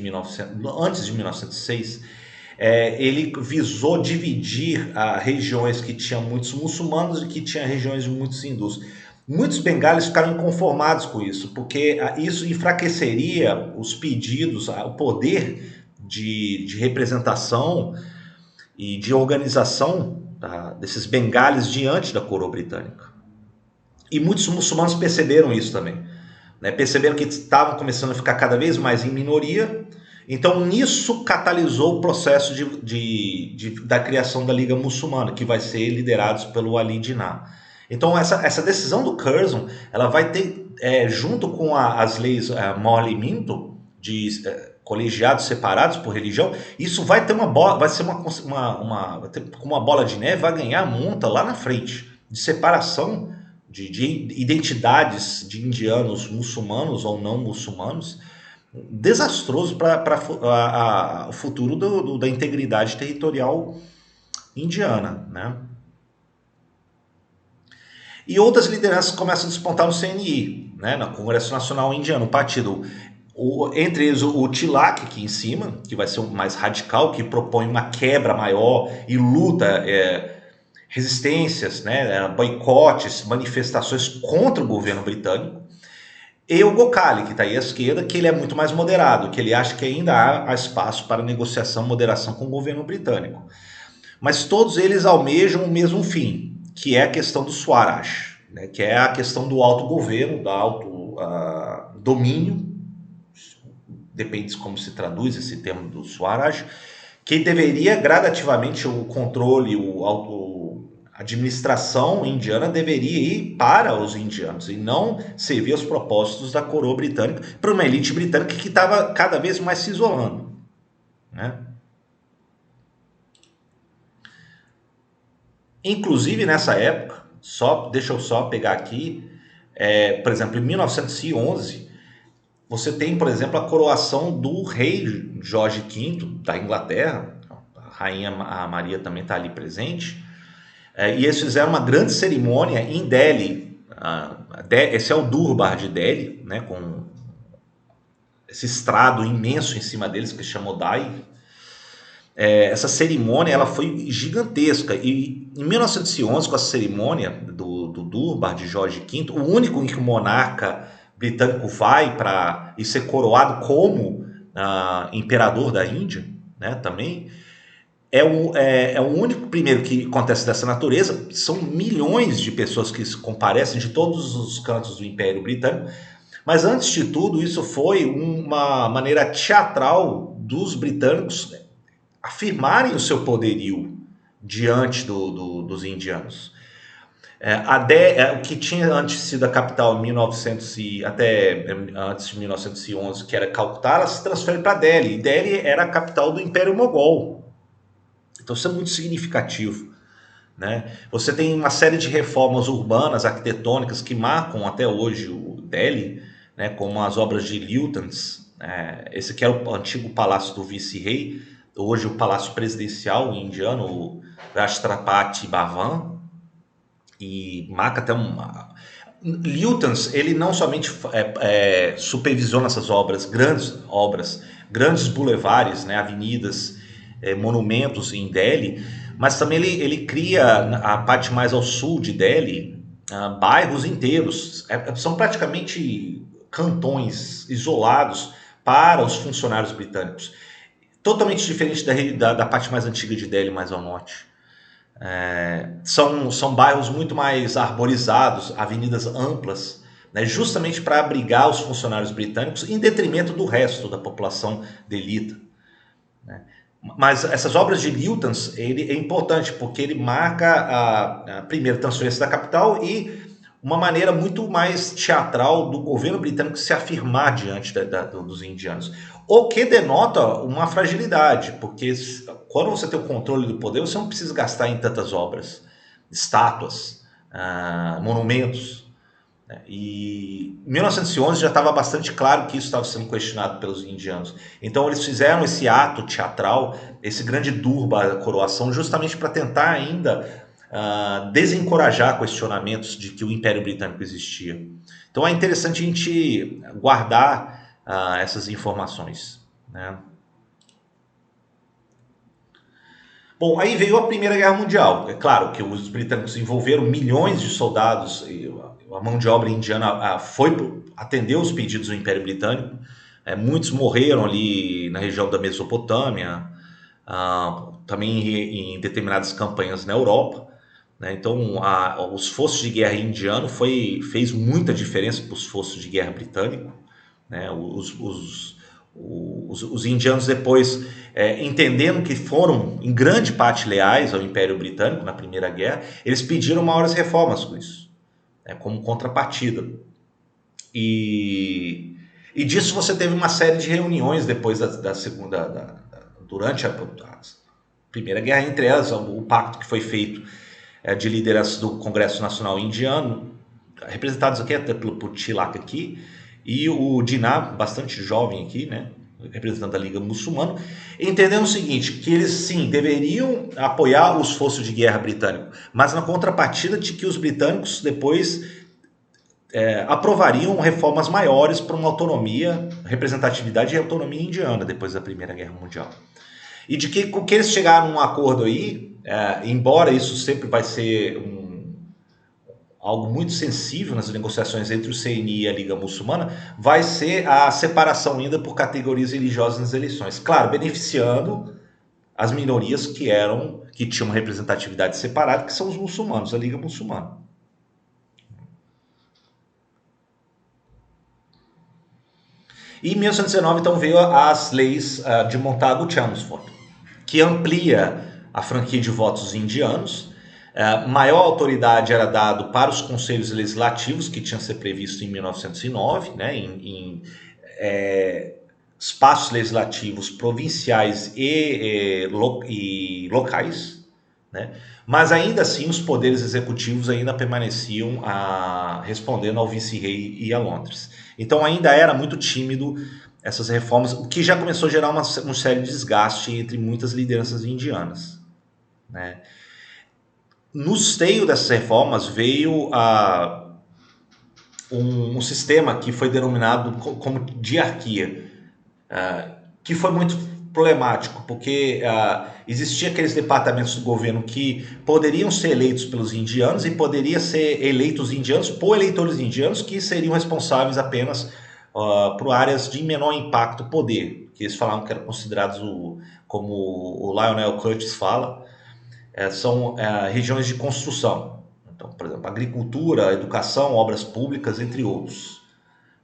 Speaker 1: antes de 1906, ele visou dividir regiões que tinham muitos muçulmanos e que tinham regiões de muitos hindus. Muitos bengalis ficaram inconformados com isso, porque isso enfraqueceria os pedidos, o poder de representação e de organização, tá, desses bengalis diante da coroa britânica. E muitos muçulmanos perceberam isso também, né? Perceberam que estavam começando a ficar cada vez mais em minoria. Então, nisso catalisou o processo da criação da Liga Muçulmana, que vai ser liderado pelo Ali Jinnah. Então, essa decisão do Curzon, ela vai ter, junto com as leis Morley Minto, de colegiados separados por religião, isso vai ter vai ser como uma bola de neve, vai ganhar monta lá na frente, de separação de identidades de indianos muçulmanos ou não muçulmanos, desastroso para o futuro da integridade territorial indiana, né? E outras lideranças começam a despontar no CNI, né, no Congresso Nacional Indiano, o partido. Entre eles o Tilak aqui em cima, que vai ser o mais radical, que propõe uma quebra maior e luta, resistências, né, boicotes, manifestações contra o governo britânico. E o Gokhale, que está aí à esquerda, que ele é muito mais moderado, que ele acha que ainda há espaço para negociação, moderação com o governo britânico. Mas todos eles almejam o mesmo fim, que é a questão do Swaraj, né, que é a questão do autogoverno, do autodomínio, depende de como se traduz esse termo do Swaraj, que deveria gradativamente o controle, a administração indiana deveria ir para os indianos e não servir aos propósitos da coroa britânica, para uma elite britânica que estava cada vez mais se isolando, né? Inclusive nessa época, deixa eu só pegar aqui, por exemplo, em 1911, você tem, por exemplo, a coroação do rei Jorge V da Inglaterra, a rainha Maria também está ali presente, e eles fizeram uma grande cerimônia em Delhi. Esse é o Durbar de Delhi, né, com esse estrado imenso em cima deles que se chama Dai. Essa cerimônia ela foi gigantesca e em 1911, com a cerimônia do Durbar de Jorge V, o único em que o monarca britânico vai para ser coroado como imperador da Índia, né, também é o único primeiro que acontece dessa natureza. São milhões de pessoas que comparecem de todos os cantos do Império Britânico, mas antes de tudo isso foi uma maneira teatral dos britânicos afirmarem o seu poderio diante dos indianos. O que tinha antes sido a capital em 1900 até antes de 1911, que era Calcutá, ela se transfere para Delhi. E Delhi era a capital do Império Mogol. Então isso é muito significativo, né? Você tem uma série de reformas urbanas, arquitetônicas, que marcam até hoje o Delhi, né? Como as obras de Lutens, esse que era o antigo palácio do vice-rei, hoje o palácio presidencial indiano, o Rashtrapati Bhavan, e marca até uma... Lutens, ele não somente supervisiona essas grandes bulevares, né, avenidas, monumentos em Delhi, mas também ele cria a parte mais ao sul de Delhi, bairros inteiros, são praticamente cantões isolados para os funcionários britânicos, totalmente diferente da parte mais antiga de Delhi, mais ao norte. São bairros muito mais arborizados, avenidas amplas, né, justamente para abrigar os funcionários britânicos em detrimento do resto da população delita, né? Mas essas obras de Lutens, ele é importante porque ele marca a primeira transferência da capital e uma maneira muito mais teatral do governo britânico se afirmar diante dos indianos. O que denota uma fragilidade, porque quando você tem o controle do poder, você não precisa gastar em tantas obras, estátuas, monumentos. E em 1911 já estava bastante claro que isso estava sendo questionado pelos indianos. Então eles fizeram esse ato teatral, esse grande durbar da coroação, justamente para tentar ainda desencorajar questionamentos de que o Império Britânico existia. Então é interessante a gente guardar essas informações, né? Bom, aí veio a Primeira Guerra Mundial. É claro que os britânicos envolveram milhões de soldados, e a mão de obra indiana atendeu os pedidos do Império Britânico. Muitos morreram ali na região da Mesopotâmia, também em determinadas campanhas na Europa. Né? Então, os esforço de guerra indiano fez muita diferença para os esforços de guerra britânico. Né? Os indianos depois, entendendo que foram em grande parte leais ao Império Britânico na Primeira Guerra, eles pediram maiores reformas com isso, né, como contrapartida. E disso você teve uma série de reuniões depois da segunda, durante a Primeira Guerra, entre elas o pacto que foi feito de lideranças do Congresso Nacional Indiano, representados aqui até pelo Tilak aqui, e o Jinnah, bastante jovem aqui, né, representante da Liga Muçulmana, entendendo o seguinte, que eles sim deveriam apoiar o esforço de guerra britânico, mas na contrapartida de que os britânicos depois aprovariam reformas maiores para uma autonomia, representatividade e autonomia indiana depois da Primeira Guerra Mundial. E de que com que eles chegaram num acordo aí, embora isso sempre vai ser algo muito sensível nas negociações entre o CNI e a Liga Muçulmana, vai ser a separação ainda por categorias religiosas nas eleições. Claro, beneficiando as minorias que tinham uma representatividade separada, que são os muçulmanos, a Liga Muçulmana. E em 1919, então, veio as leis de Montagu-Chelmsford, que amplia a franquia de votos indianos. Maior autoridade era dado para os conselhos legislativos, que tinha que ser previsto em 1909, né, em espaços legislativos provinciais e locais, né? Mas ainda assim os poderes executivos ainda permaneciam respondendo ao vice-rei e a Londres. Então ainda era muito tímido essas reformas, o que já começou a gerar um sério desgaste entre muitas lideranças indianas, né? No esteio dessas reformas veio um sistema que foi denominado como diarquia, que foi muito problemático, porque existia aqueles departamentos do governo que poderiam ser eleitos pelos indianos e poderiam ser eleitos indianos por eleitores indianos que seriam responsáveis apenas por áreas de menor impacto poder, que eles falavam que eram considerados, como o Lionel Curtis fala, são regiões de construção. Então, por exemplo, agricultura, educação, obras públicas, entre outros.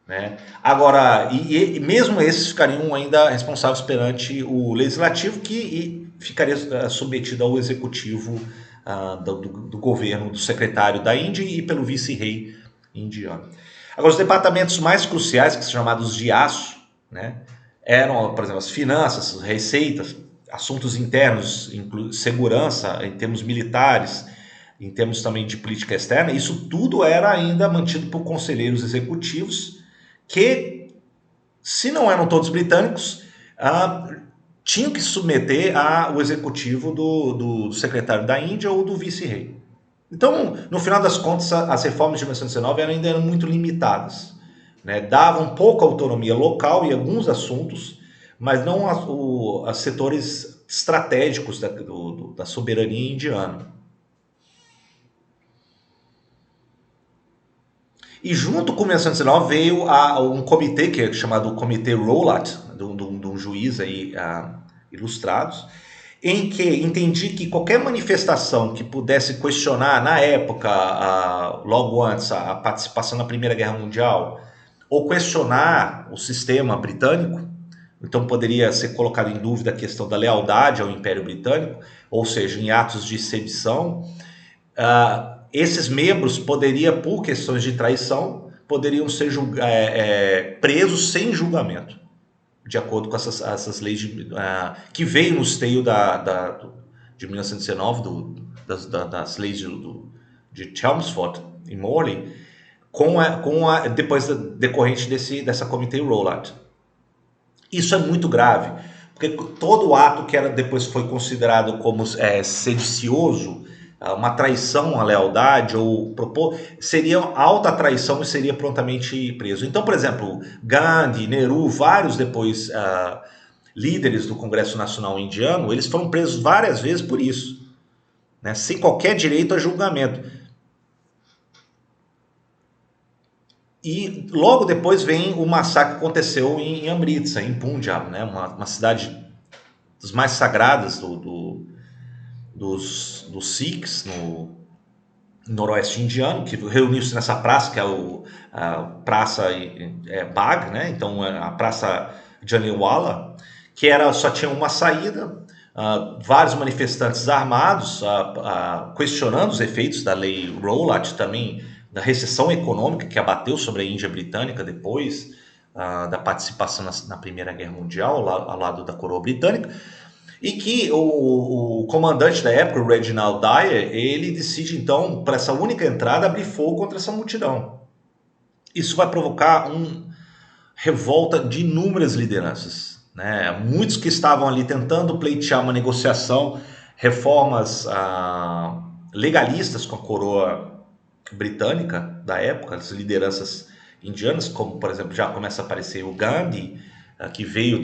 Speaker 1: Né? Agora, e mesmo esses ficariam ainda responsáveis perante o legislativo, que ficaria submetido ao executivo do governo, do secretário da Índia e pelo vice-rei indiano. Agora, os departamentos mais cruciais, que são chamados de aço, né, eram, por exemplo, as finanças, as receitas, assuntos internos, segurança, em termos militares, em termos também de política externa. Isso tudo era ainda mantido por conselheiros executivos que, se não eram todos britânicos, tinham que se submeter ao executivo do secretário da Índia ou do vice-rei. Então, no final das contas, as reformas de 1919 ainda eram muito limitadas, né? Davam pouca autonomia local em alguns assuntos, mas não a setores estratégicos da soberania indiana. E junto com 1919 veio um comitê, que é chamado Comitê Rowlatt, de um juiz aí, ilustrados, em que entendi que qualquer manifestação que pudesse questionar, na época, logo antes, a participação na Primeira Guerra Mundial, ou questionar o sistema britânico, então poderia ser colocado em dúvida a questão da lealdade ao Império Britânico, ou seja, em atos de sedição, esses membros poderiam, por questões de traição, poderiam ser presos sem julgamento, de acordo com essas leis que veio no esteio de 1919, das leis de Chelmsford e Morley, depois decorrente dessa Comitê Rowlatt. Isso é muito grave, porque todo ato que depois foi considerado como sedicioso, uma traição à lealdade, ou seria alta traição e seria prontamente preso. Então, por exemplo, Gandhi, Nehru, vários depois líderes do Congresso Nacional Indiano, eles foram presos várias vezes por isso, né, sem qualquer direito a julgamento. E logo depois vem o massacre que aconteceu em Amritsar, em Punjab, né, uma cidade das mais sagradas dos Sikhs no noroeste indiano, que reuniu-se nessa praça, que é a Praça Bagh, né? Então a Praça Jallianwala, que só tinha uma saída, vários manifestantes armados questionando os efeitos da lei Rowlatt, também da recessão econômica que abateu sobre a Índia Britânica depois da participação na Primeira Guerra Mundial, ao lado da coroa britânica. E que o comandante da época, o Reginald Dyer, ele decide então, para essa única entrada, abrir fogo contra essa multidão. Isso vai provocar uma revolta de inúmeras lideranças, né? Muitos que estavam ali tentando pleitear uma negociação, reformas legalistas com a coroa britânica da época, as lideranças indianas, como por exemplo já começa a aparecer o Gandhi, que veio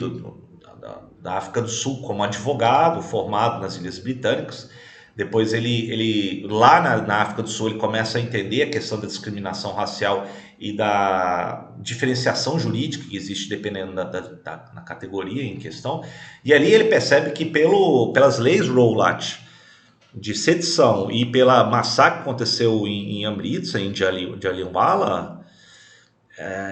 Speaker 1: da África do Sul como advogado, formado nas Ilhas Britânicas. Depois ele lá na África do Sul, ele começa a entender a questão da discriminação racial e da diferenciação jurídica que existe dependendo na categoria em questão. E ali ele percebe que pelas leis Rowlatt de sedição e pela massacre que aconteceu em Amritsar, em Jallianwala,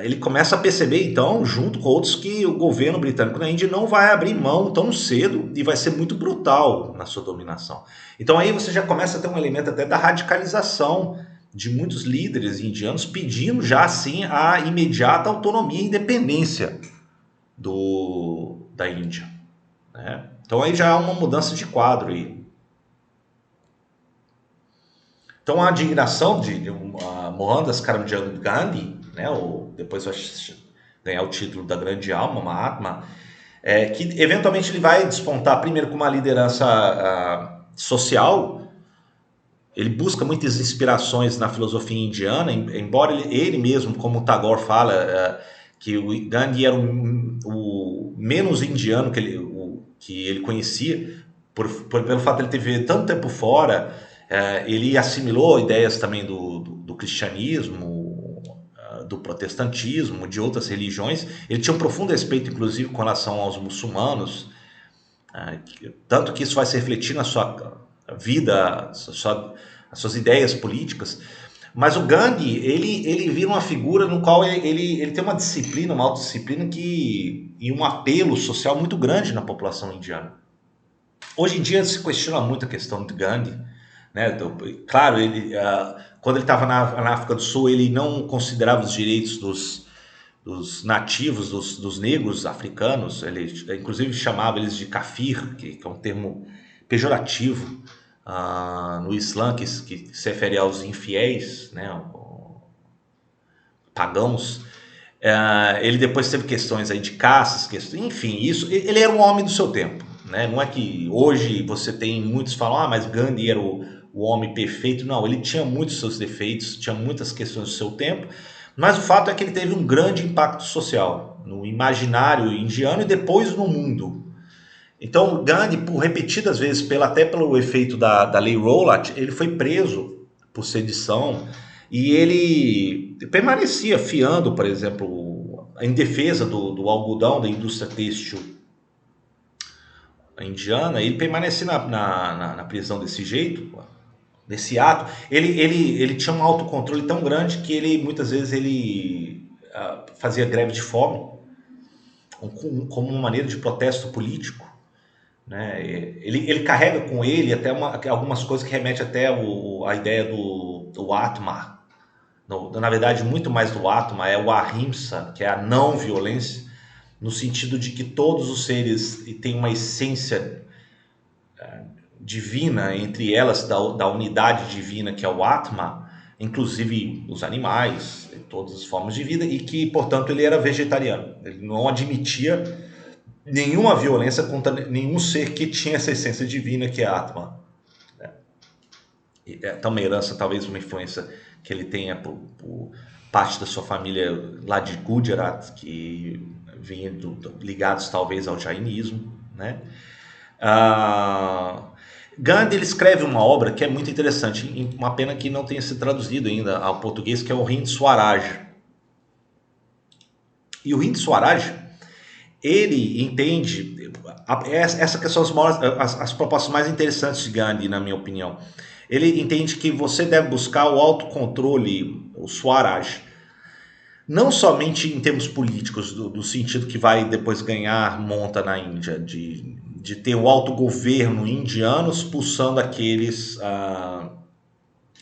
Speaker 1: ele começa a perceber, então, junto com outros, que o governo britânico na Índia não vai abrir mão tão cedo e vai ser muito brutal na sua dominação. Então aí você já começa a ter um elemento até da radicalização de muitos líderes indianos pedindo já, assim, a imediata autonomia e independência da Índia, né? Então aí já há uma mudança de quadro aí. Então a indignação de Mohandas Karamchand Gandhi, né, depois vai ganhar o título da grande alma, Mahatma, que eventualmente ele vai despontar primeiro com uma liderança social. Ele busca muitas inspirações na filosofia indiana, embora ele mesmo, como o Tagore fala, que o Gandhi era o menos indiano que ele conhecia, pelo fato de ele ter vivido tanto tempo fora. Ele assimilou ideias também do cristianismo, do protestantismo, de outras religiões. Ele tinha um profundo respeito, inclusive, com relação aos muçulmanos, tanto que isso vai se refletir na sua vida, as suas ideias políticas. Mas o Gandhi, ele vira uma figura no qual ele tem uma disciplina, uma autodisciplina e um apelo social muito grande na população indiana. Hoje em dia se questiona muito a questão de Gandhi, né? Claro, quando ele estava na África do Sul, ele não considerava os direitos dos nativos, dos negros africanos. Ele inclusive chamava eles de kafir, que é um termo pejorativo no Islã, que se refere aos infiéis, né? Pagãos. Ele depois teve questões aí de caças, enfim, isso. Ele era um homem do seu tempo, né? Não é que hoje você tem muitos falam, mas Gandhi era o homem perfeito. Não, ele tinha muitos seus defeitos, tinha muitas questões do seu tempo, mas o fato é que ele teve um grande impacto social no imaginário indiano e depois no mundo. Então Gandhi, por repetidas vezes, até pelo efeito da lei Rowlatt, ele foi preso por sedição e ele permanecia fiando, por exemplo, em defesa do algodão, da indústria têxtil indiana. Ele permanecia na prisão desse jeito, desse ato. Ele tinha um autocontrole tão grande que ele muitas vezes fazia greve de fome como uma maneira de protesto político, né? Ele carrega com ele até algumas coisas que remetem até a ideia do Atma. Na verdade, muito mais do Atma é o Ahimsa, que é a não violência, no sentido de que todos os seres têm uma essência divina entre elas, da unidade divina que é o Atma, inclusive os animais, todas as formas de vida, e que, portanto, ele era vegetariano. Ele não admitia nenhuma violência contra nenhum ser que tinha essa essência divina que é Atma. É uma herança, talvez uma influência que ele tenha por parte da sua família lá de Gujarat, que ligados talvez ao jainismo, né? Gandhi ele escreve uma obra que é muito interessante, uma pena que não tenha sido traduzido ainda ao português, que é o Hind Swaraj. E o Hind Swaraj, ele entende, essa que são as propostas mais interessantes de Gandhi, na minha opinião. Ele entende que você deve buscar o autocontrole, o Swaraj, não somente em termos políticos, do sentido que vai depois ganhar monta na Índia, de ter o autogoverno indiano expulsando aqueles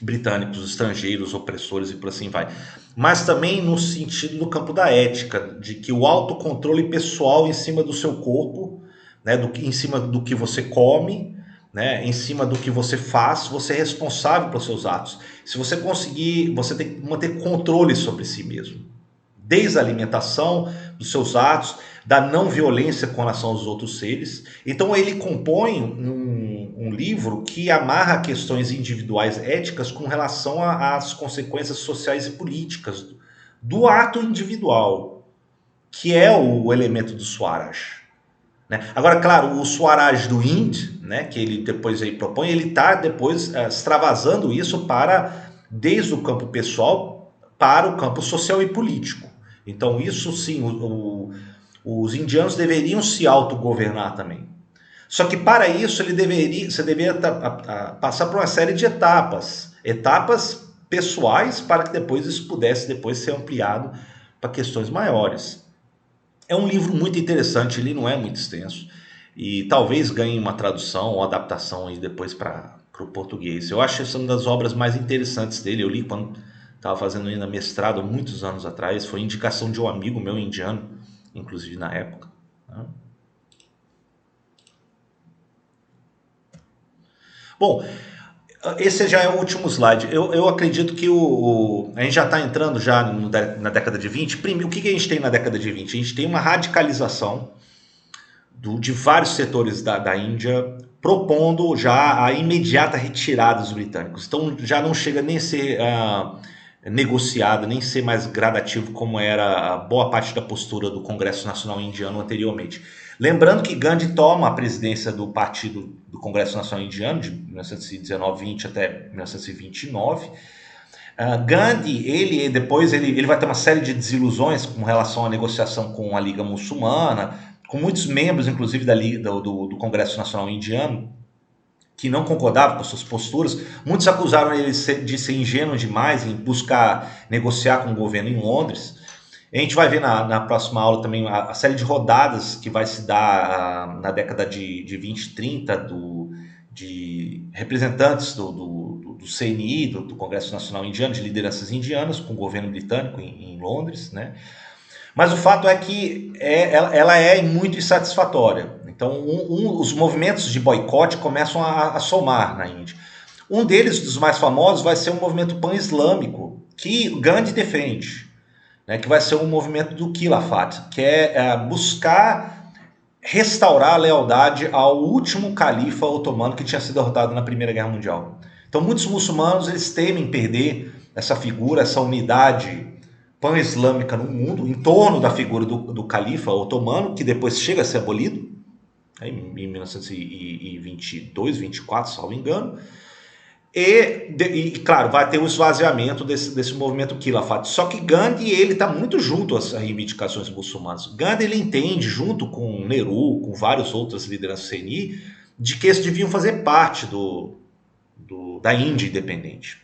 Speaker 1: britânicos, estrangeiros, opressores e por assim vai. Mas também no sentido do campo da ética, de que o autocontrole pessoal em cima do seu corpo, né, em cima do que você come, né, em cima do que você faz, você é responsável pelos seus atos. Se você conseguir, você tem que manter controle sobre si mesmo. Desde a alimentação, dos seus atos, da não violência com relação aos outros seres. Então ele compõe um livro que amarra questões individuais éticas com relação às consequências sociais e políticas do ato individual, que é o elemento do Swaraj. Né? Agora, claro, o Swaraj do Hind, né, que ele depois aí propõe, ele está depois extravasando isso para, desde o campo pessoal, para o campo social e político. Então, isso sim, os indianos deveriam se autogovernar também. Só que para isso você deveria passar por uma série de etapas pessoais, para que depois isso pudesse depois ser ampliado para questões maiores. É um livro muito interessante, ele não é muito extenso e talvez ganhe uma tradução ou adaptação aí depois para o português. Eu acho essa uma das obras mais interessantes dele. Eu li quando estava fazendo ainda mestrado muitos anos atrás, foi indicação de um amigo meu indiano, inclusive na época. Bom, esse já é o último slide. Eu acredito que a gente já está entrando já na década de 20. Primeiro, o que a gente tem na década de 20? A gente tem uma radicalização de vários setores da Índia, propondo já a imediata retirada dos britânicos. Então já não chega nem a ser negociado, nem ser mais gradativo como era a boa parte da postura do Congresso Nacional Indiano anteriormente. Lembrando que Gandhi toma a presidência do partido do Congresso Nacional Indiano de 1919-20 até 1929. Gandhi, ele vai ter uma série de desilusões com relação à negociação com a Liga Muçulmana, com muitos membros, inclusive do Congresso Nacional Indiano, que não concordavam com suas posturas. Muitos acusaram ele de ser ingênuo demais em buscar negociar com o governo em Londres. A gente vai ver na próxima aula também a série de rodadas que vai se dar na década de 20 e 30 de representantes do CNI, do Congresso Nacional Indiano, de lideranças indianas, com o governo britânico em Londres, né? Mas o fato é que ela é muito insatisfatória. Então, os movimentos de boicote começam a somar na Índia. Um deles, dos mais famosos, vai ser um movimento pan-islâmico, que Gandhi defende, né, que vai ser um movimento do Khilafat, que é buscar restaurar a lealdade ao último califa otomano que tinha sido derrotado na Primeira Guerra Mundial. Então, muitos muçulmanos eles temem perder essa figura, essa unidade pan-islâmica no mundo, em torno da figura do califa otomano, que depois chega a ser abolido, em 1922, 24, salvo engano. E claro, vai ter o esvaziamento desse movimento Khilafat. Só que Gandhi ele está muito junto às reivindicações muçulmanas. Gandhi ele entende, junto com Nehru, com várias outras lideranças CNI, de que eles deviam fazer parte da Índia independente.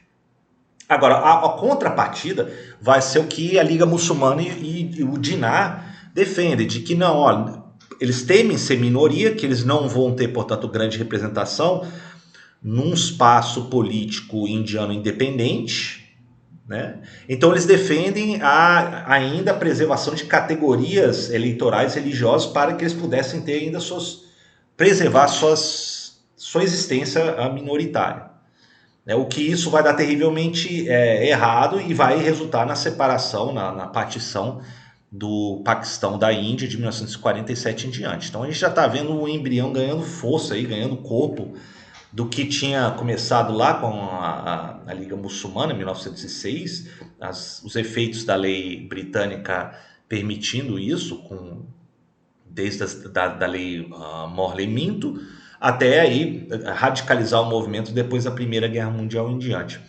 Speaker 1: Agora, a contrapartida vai ser o que a Liga Muçulmana e o Jinnah defendem, de que não, olha, eles temem ser minoria, que eles não vão ter, portanto, grande representação num espaço político indiano independente, né? Então eles defendem ainda a preservação de categorias eleitorais religiosas para que eles pudessem ter ainda preservar sua existência minoritária. O que isso vai dar terrivelmente errado e vai resultar na separação, na partição do Paquistão da Índia de 1947 em diante. Então a gente já está vendo o embrião ganhando força, aí, ganhando corpo do que tinha começado lá com a Liga Muçulmana em 1906, os efeitos da lei britânica permitindo isso, desde da lei Morley-Minto até aí radicalizar o movimento depois da Primeira Guerra Mundial em diante.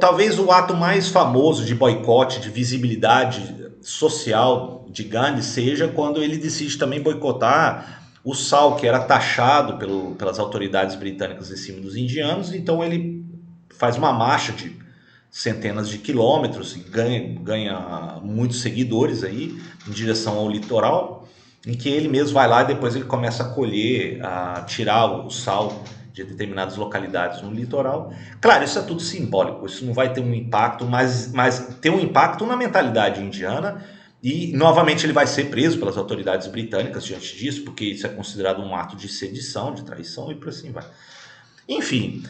Speaker 1: Talvez o ato mais famoso de boicote, de visibilidade social de Gandhi seja quando ele decide também boicotar o sal que era taxado pelas autoridades britânicas em cima dos indianos. Então ele faz uma marcha de centenas de quilômetros e ganha muitos seguidores aí em direção ao litoral, em que ele mesmo vai lá e depois ele começa a colher, a tirar o sal de determinadas localidades no litoral. Claro, isso é tudo simbólico, isso não vai ter um impacto, mas tem um impacto na mentalidade indiana. E novamente ele vai ser preso pelas autoridades britânicas diante disso, porque isso é considerado um ato de sedição, de traição e por assim vai. Enfim,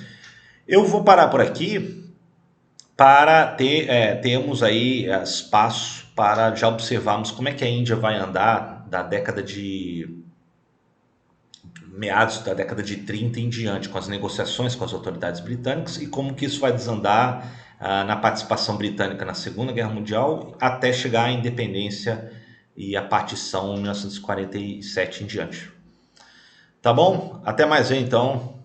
Speaker 1: eu vou parar por aqui para termos aí espaço para já observarmos como é que a Índia vai andar da década de meados da década de 30 em diante, com as negociações com as autoridades britânicas e como que isso vai desandar na participação britânica na Segunda Guerra Mundial até chegar à independência e a partição em 1947 em diante. Tá bom? Até mais ver então.